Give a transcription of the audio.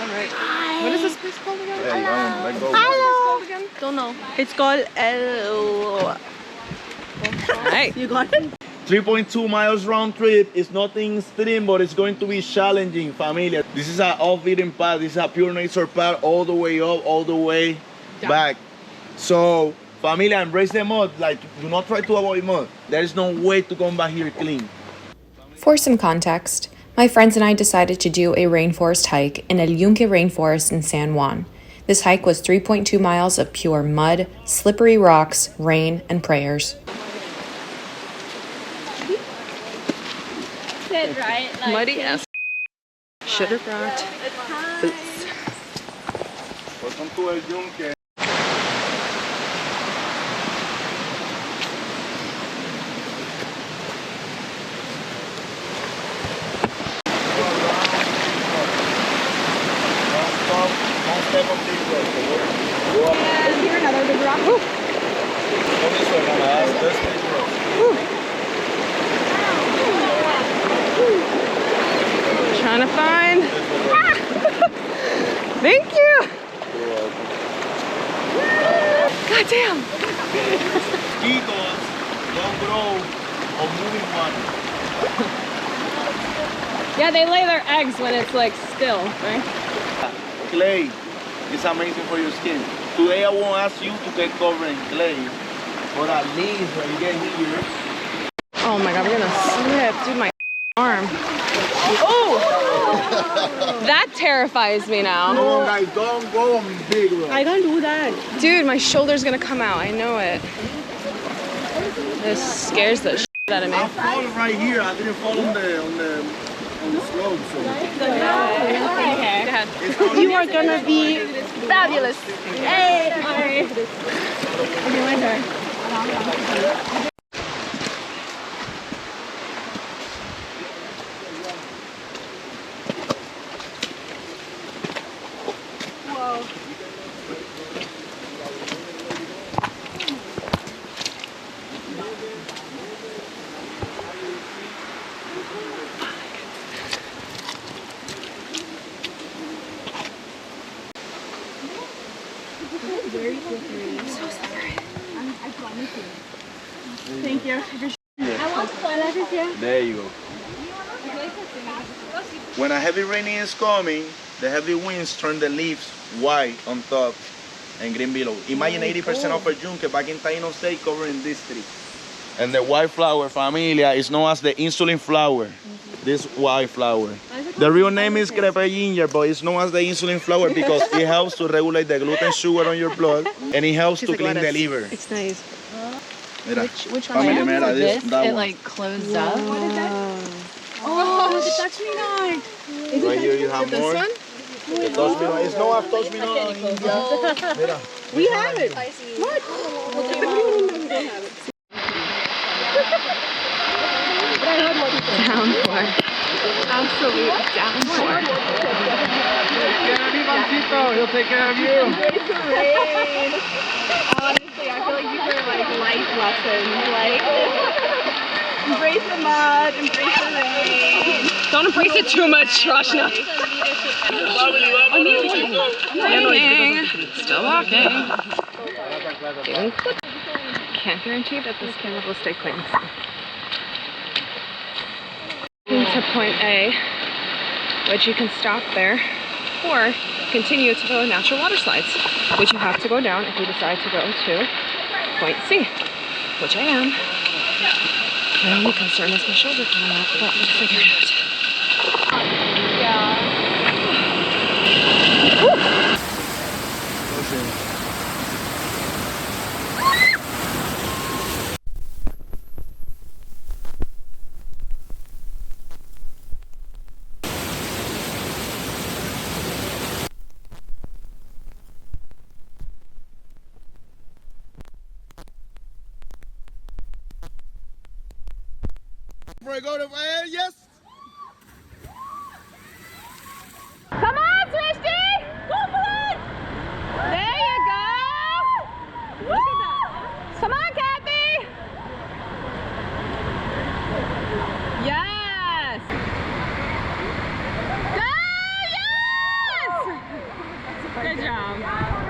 Right. What is this place called again? Hello. Don't know. It's called El... Hey. You got it? 3.2 miles round trip. It's nothing extreme, but it's going to be challenging, familia. This is an off-beaten path. This is a pure nature path all the way up, all the way back. So, familia, embrace the mud. Like, do not try to avoid mud. There is no way to come back here clean. For some context, my friends and I decided to do a rainforest hike in El Yunque Rainforest in San Juan. This hike was 3.2 miles of pure mud, slippery rocks, rain, and prayers. Right? Like, muddy ass. Should have brought boots. Welcome to El Yunque. Is here another big rock? Trying to find. Thank you. God damn. Mosquitoes don't grow on moving water. Yeah, they lay their eggs when it's like still, right? Clay is amazing for your skin. Today I won't ask you to get covered in clay, but at least when you get here. Oh my god, we're gonna slip. Dude, my arm. Oh! That terrifies me now. No, guys, don't go on big road. I can't do that. Dude, my shoulder's gonna come out. I know it. This scares the shit out of me. I fall right here. I didn't fall on the slope. So. You are gonna be fabulous. Hey! Hi. Okay, my turn. Thank you. There you go. When a heavy rain is coming, the heavy winds turn the leaves white on top and green below. Imagine 80% of El Yunque back in Taino State covering this tree. And the white flower, familia, is known as the insulin flower. This white flower. The real name is crepe ginger, but it's known as the insulin flower because it helps to regulate the gluten sugar on your blood and it helps to clean the liver. It's nice. Mira, Which one? familia, mira, This, that it one. like closed up. Oh, the touch me not. Right here you have This more. one? The touch me not. It's not a touch me not. Mira. We have it. What? Downpour. Absolute downpour. He'll take care of you. Embrace the rain. Honestly, I feel like these are like life lessons. Like, embrace the mud, embrace the rain. Don't embrace it too much, Roshna. Amazing. Still walking. Can't guarantee that this camera will stay clean. To point A, which you can stop there, or continue to the natural water slides, which you have to go down if you decide to go to point C, which I am. My only concern is my shoulder coming out, but we'll figure it out. Before I go to yes. Come on, Swishty! Go for it! There you go! Look at that! Come on, Kathy! Yes! Go! Yes! Good job.